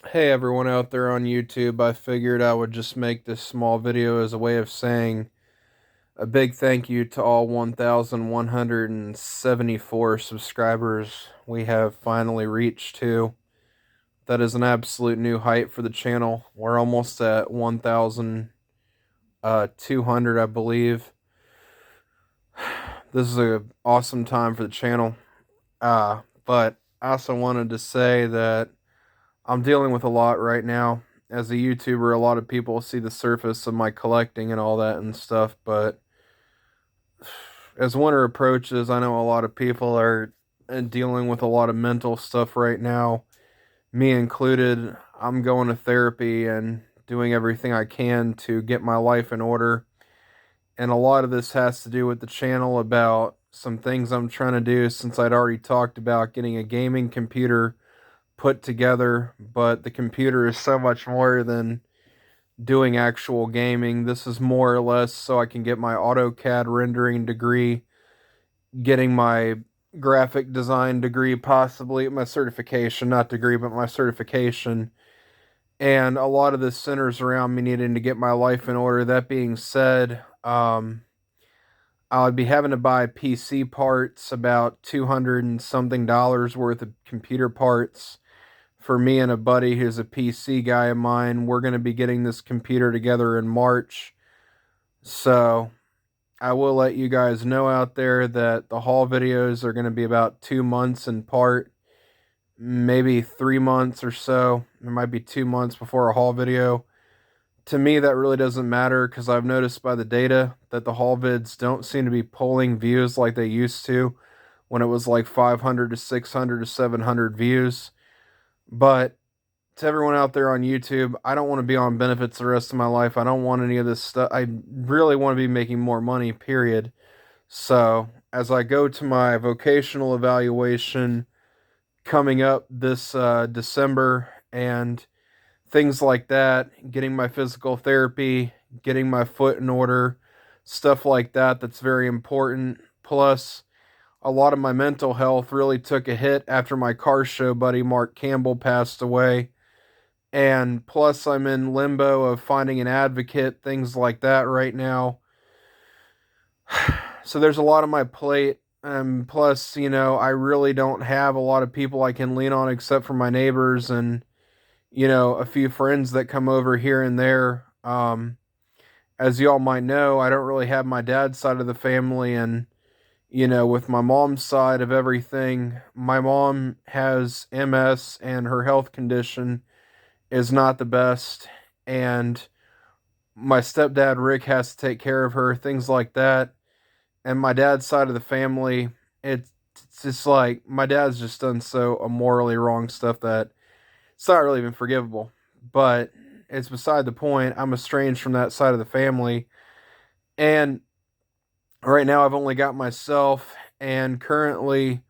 Hey everyone out there on YouTube, I figured I would just make this small video as a way of saying a big thank you to all 1,174 subscribers we have finally reached to. That is an absolute new height for the channel. We're almost at 1,200, I believe. This is an awesome time for the channel. But I also wanted to say that I'm dealing with a lot right now. As a YouTuber, a lot of people see the surface of my collecting and all that and stuff, but as winter approaches, I know a lot of people are dealing with a lot of mental stuff right now, me included. I'm going to therapy and doing everything I can to get my life in order. And a lot of this has to do with the channel about some things I'm trying to do since I'd already talked about getting a gaming computer put together, but the computer is so much more than doing actual gaming. This is more or less so I can get my AutoCAD rendering degree, getting my graphic design degree, possibly my certification, not degree, but my certification. And a lot of this centers around me needing to get my life in order. That being said, I'd be having to buy PC parts, about 200 and something dollars worth of computer parts for me and a buddy who's a PC guy of mine. We're going to be getting this computer together in March. So I will let you guys know out there that the haul videos are going to be about 2 months in part, maybe 3 months or so. It might be 2 months before a haul video. To me, that really doesn't matter because I've noticed by the data that the haul vids don't seem to be pulling views like they used to when it was like 500 to 600 to 700 views. But to everyone out there on YouTube, I don't want to be on benefits the rest of my life. I don't want any of this stuff. I really want to be making more money, period. So, as I go to my vocational evaluation coming up this December and things like that, getting my physical therapy, getting my foot in order, stuff like that, that's very important. Plus, a lot of my mental health really took a hit after my car show buddy Mark Campbell passed away. And plus, I'm in limbo of finding an advocate, things like that right now. So there's a lot on my plate. Plus, I really don't have a lot of people I can lean on except for my neighbors and, a few friends that come over here and there. As y'all might know, I don't really have my dad's side of the family. And, with my mom's side of everything, my mom has MS and her health condition is not the best. And my stepdad, Rick, has to take care of her, things like that. And my dad's side of the family, it's just like my dad's just done so immorally wrong stuff that it's not really even forgivable. But it's beside the point. I'm estranged from that side of the family. And right now I've only got myself. And currently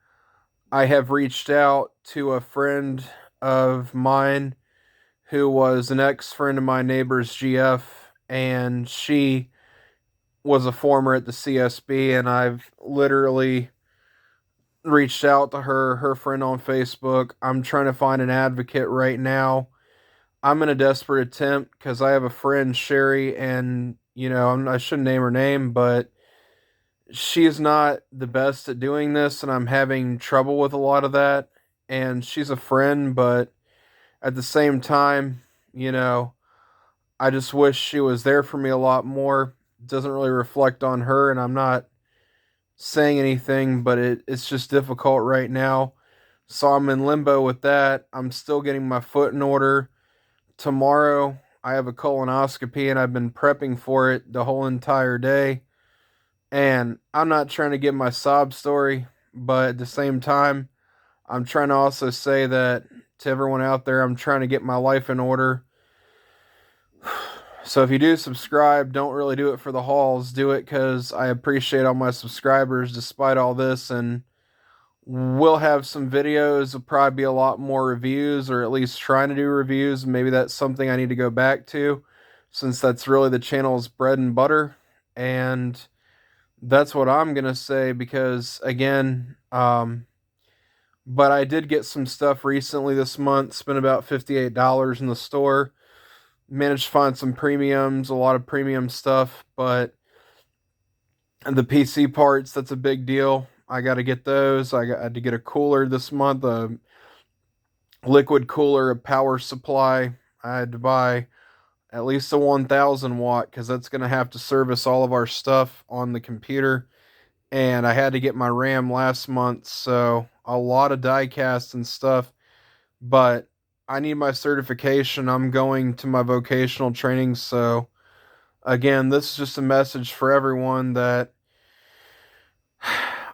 I have reached out to a friend of mine who was an ex friend of my neighbor's GF. And she was a former at the CSB. And I've literally reached out to her friend on Facebook. I'm trying to find an advocate right now. I'm in a desperate attempt because I have a friend, Sherry, and I shouldn't name her name, but she's not the best at doing this, and I'm having trouble with a lot of that. And she's a friend, but at the same time, you know, I just wish she was there for me a lot more. It doesn't really reflect on her, and I'm not saying anything, but it's just difficult right now. So I'm in limbo with that. I'm still getting my foot in order. Tomorrow, I have a colonoscopy, and I've been prepping for it the whole entire day. And I'm not trying to give my sob story, but at the same time, I'm trying to also say that to everyone out there, I'm trying to get my life in order. So if you do subscribe, don't really do it for the hauls. Do it because I appreciate all my subscribers despite all this. And we'll have some videos. There'll probably be a lot more reviews, or at least trying to do reviews. Maybe that's something I need to go back to since that's really the channel's bread and butter. And that's what I'm going to say because, again, But I did get some stuff recently this month, spent about $58 in the store. Managed to find some premiums, a lot of premium stuff, but the PC parts, that's a big deal. I got to get those. had to get a cooler this month, a liquid cooler, a power supply. I had to buy at least a 1000 watt because that's going to have to service all of our stuff on the computer. And I had to get my RAM last month, so a lot of die casts and stuff. But I need my certification. I'm going to my vocational training, so again, this is just a message for everyone that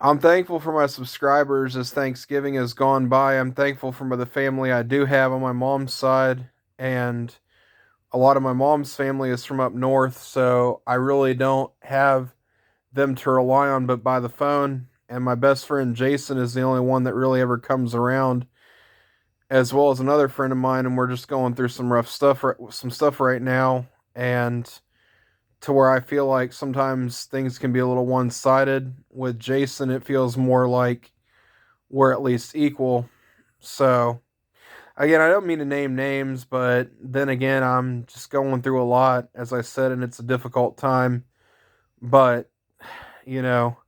I'm thankful for my subscribers as Thanksgiving has gone by. I'm thankful for the family I do have on my mom's side, and a lot of my mom's family is from up north, so I really don't have them to rely on but by the phone. And my best friend Jason is the only one that really ever comes around, as well as another friend of mine, and we're just going through some rough stuff, some stuff right now, and to where I feel like sometimes things can be a little one sided. With Jason, it feels more like we're at least equal. So, again, I don't mean to name names, but then again, I'm just going through a lot, as I said, and it's a difficult time. But, you know,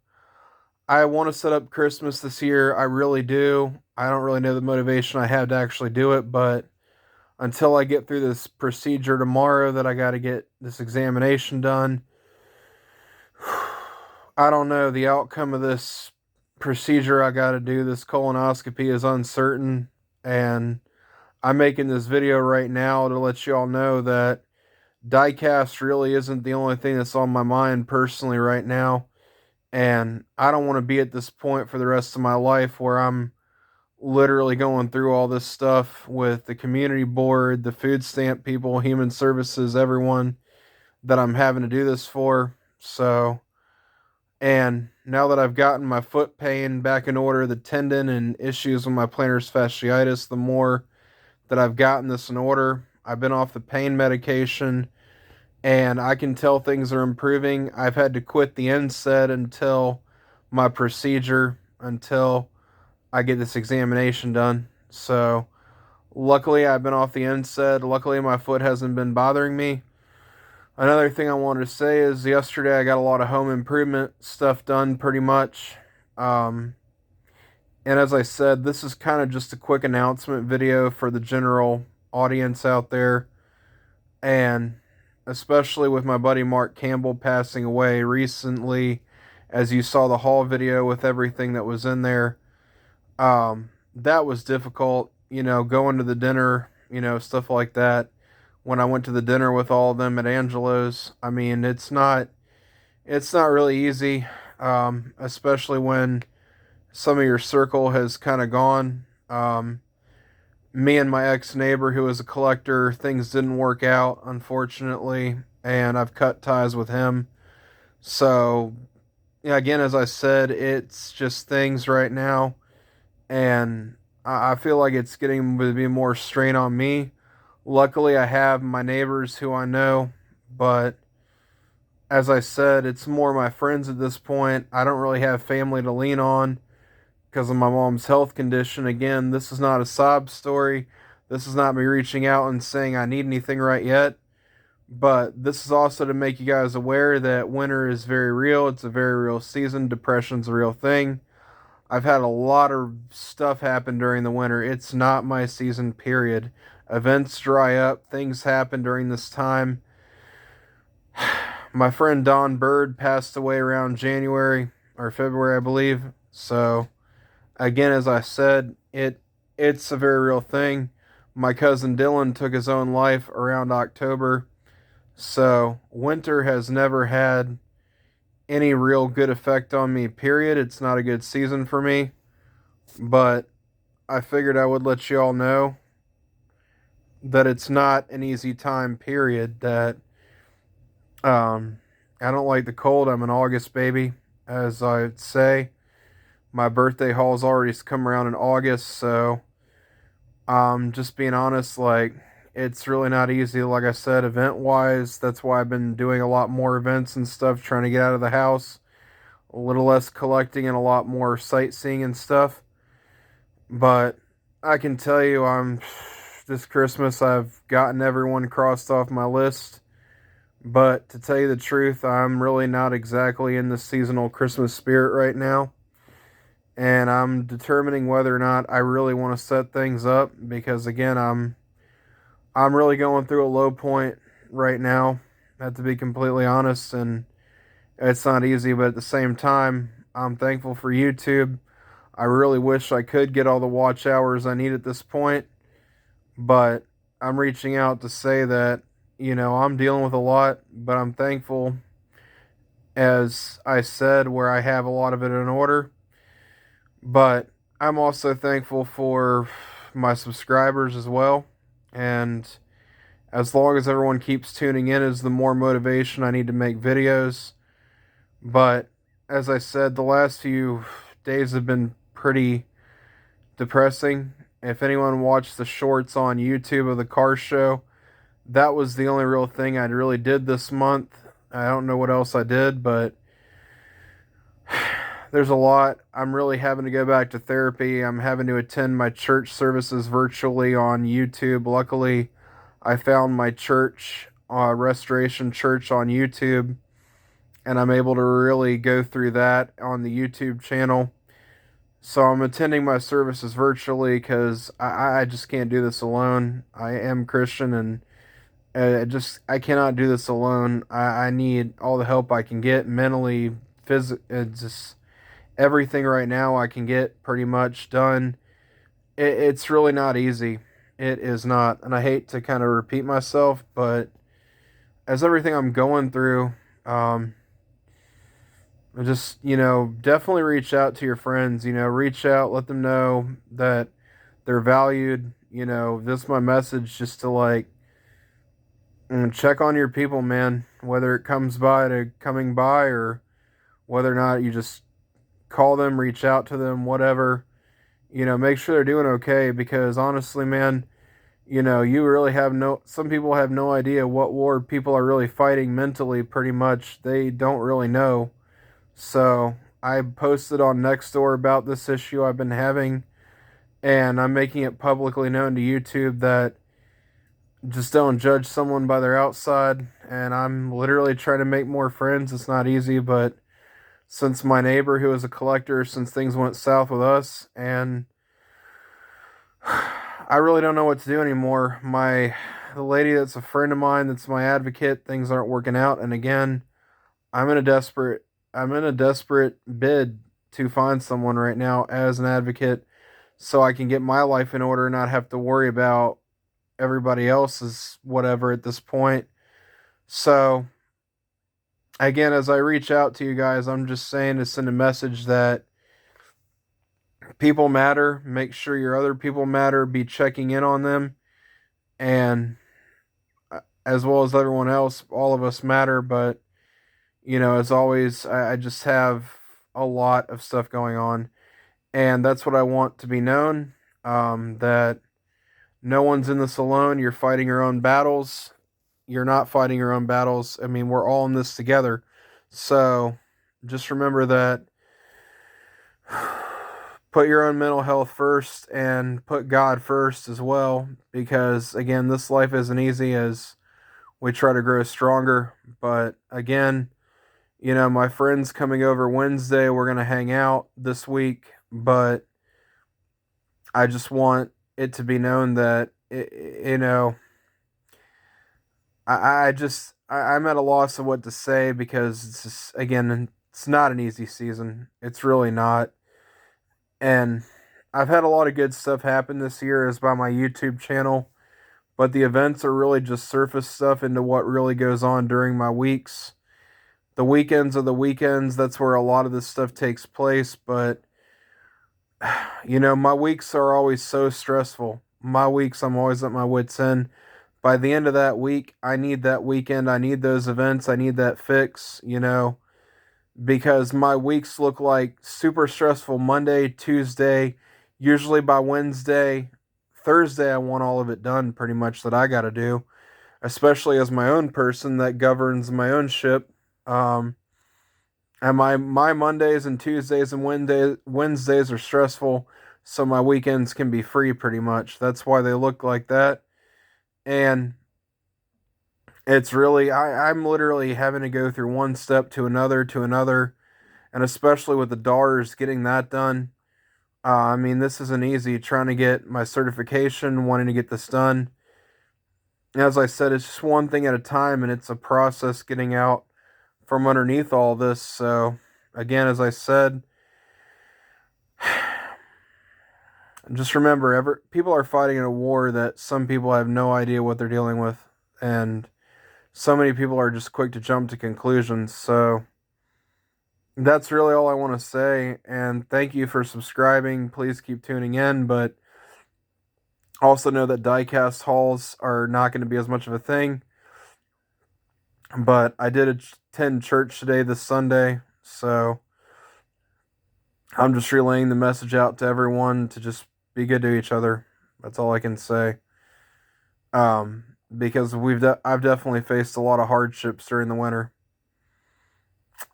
I want to set up Christmas this year. I really do. I don't really know the motivation I have to actually do it, but until I get through this procedure tomorrow that I got to get this examination done, I don't know. The outcome of this procedure I got to do, this colonoscopy, is uncertain. And I'm making this video right now to let you all know that diecast really isn't the only thing that's on my mind personally right now. And I don't want to be at this point for the rest of my life where I'm literally going through all this stuff with the community board, the food stamp people, human services, everyone that I'm having to do this for. So, and now that I've gotten my foot pain back in order, the tendon and issues with my plantar fasciitis, the more that I've gotten this in order, I've been off the pain medication and I can tell things are improving. I've had to quit the NSAID until my procedure, until I get this examination done. So, luckily, I've been off the NSAID. Luckily, my foot hasn't been bothering me. Another thing I wanted to say is yesterday I got a lot of home improvement stuff done pretty much. Um, and as I said, this is kind of just a quick announcement video for the general audience out there. And especially with my buddy Mark Campbell passing away recently, as you saw the haul video with everything that was in there, that was difficult, going to the dinner, stuff like that. When I went to the dinner with all of them at Angelo's, I mean, it's not really easy, especially when some of your circle has kind of gone. Me and my ex neighbor, who was a collector, things didn't work out, unfortunately, and I've cut ties with him. So, yeah, again, as I said, it's just things right now, and I feel like it's getting to be more strain on me. Luckily, I have my neighbors who I know, but as I said, it's more my friends at this point. I don't really have family to lean on because of my mom's health condition. Again, this is not a sob story. This is not me reaching out and saying I need anything right yet. But this is also to make you guys aware that winter is very real. It's a very real season. Depression's a real thing. I've had a lot of stuff happen during the winter. It's not my season, period. Events dry up. Things happen during this time. My friend Don Bird passed away around January or February, I believe. So, again, as I said, it's a very real thing. My cousin Dylan took his own life around October. So, winter has never had any real good effect on me, period. It's not a good season for me. But I figured I would let you all know that it's not an easy time, period. That I don't like the cold. I'm an August baby, as I'd say. My birthday haul's already come around in August, so just being honest, like, it's really not easy. Like I said, event wise, that's why I've been doing a lot more events and stuff, trying to get out of the house, a little less collecting and a lot more sightseeing and stuff. But I can tell you, this Christmas I've gotten everyone crossed off my list. But to tell you the truth, I'm really not exactly in the seasonal Christmas spirit right now. And I'm determining whether or not I really want to set things up because again, I'm really going through a low point right now. I have to be completely honest, and it's not easy, but at the same time, I'm thankful for YouTube. I really wish I could get all the watch hours I need at this point, but I'm reaching out to say that, I'm dealing with a lot, but I'm thankful, as I said, where I have a lot of it in order. But I'm also thankful for my subscribers as well. And as long as everyone keeps tuning in, is the more motivation I need to make videos. But as I said, the last few days have been pretty depressing. If anyone watched the shorts on YouTube of the car show, that was the only real thing I really did this month. I don't know what else I did, but there's a lot. I'm really having to go back to therapy. I'm having to attend my church services virtually on YouTube. Luckily, I found my church, Restoration Church on YouTube, and I'm able to really go through that on the YouTube channel. So I'm attending my services virtually because I just can't do this alone. I am Christian, and I cannot do this alone. I need all the help I can get mentally, physically, just everything right now I can get pretty much done. It's really not easy. It is not, and I hate to kind of repeat myself, but as everything I'm going through, um, just definitely reach out to your friends. Reach out, let them know that they're valued. This is my message, just to like check on your people, man. Whether it comes by to coming by, or whether or not you just call them, reach out to them, whatever. Make sure they're doing okay, because honestly, man, you really have no. Some people have no idea what war people are really fighting mentally. Pretty much, they don't really know. So I posted on Nextdoor about this issue I've been having, and I'm making it publicly known to YouTube that just don't judge someone by their outside. And I'm literally trying to make more friends. It's not easy, but since my neighbor, who is a collector, since things went south with us, and I really don't know what to do anymore. The lady that's a friend of mine, that's my advocate, things aren't working out, and again, I'm in a desperate I'm in a desperate bid to find someone right now as an advocate, so I can get my life in order and not have to worry about everybody else's whatever at this point. So again, as I reach out to you guys, I'm just saying to send a message that people matter. Make sure your other people matter. Be checking in on them, and as well as everyone else, all of us matter. But as always, I just have a lot of stuff going on, and that's what I want to be known. That no one's in this alone. You're fighting your own battles. You're not fighting your own battles. I mean, we're all in this together. So just remember that. Put your own mental health first, and put God first as well, because again, this life isn't easy as we try to grow stronger. But again, my friend's coming over Wednesday. We're going to hang out this week, but I just want it to be known that, I'm at a loss of what to say, because it's just, again, it's not an easy season. It's really not. And I've had a lot of good stuff happen this year as by my YouTube channel, but the events are really just surface stuff into what really goes on during my weeks. The weekends are the weekends. That's where a lot of this stuff takes place. But, my weeks are always so stressful. My weeks, I'm always at my wits' end. By the end of that week, I need that weekend. I need those events. I need that fix, because my weeks look like super stressful Monday, Tuesday. Usually by Wednesday, Thursday, I want all of it done pretty much that I got to do, especially as my own person that governs my own ship. Um, and my Mondays and Tuesdays and Wednesdays are stressful. so my weekends can be free pretty much. That's why they look like that. And it's really, I'm literally having to go through one step to another, and especially with the DARs, getting that done. I mean, this isn't easy trying to get my certification, wanting to get this done. As I said, it's just one thing at a time, and it's a process getting out from underneath all this. So, again, as I said, just remember, people are fighting in a war that some people have no idea what they're dealing with, and so many people are just quick to jump to conclusions. So that's really all I want to say. And thank you for subscribing. Please keep tuning in, but also know that diecast hauls are not going to be as much of a thing. But I did attend church today, this Sunday, so I'm just relaying the message out to everyone to just be good to each other. That's all I can say. Because I've definitely faced a lot of hardships during the winter.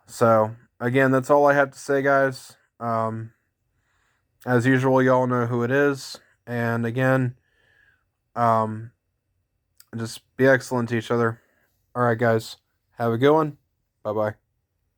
So again, that's all I have to say, guys. As usual, y'all know who it is, and again, um, just be excellent to each other. All right, guys, have a good one. Bye bye.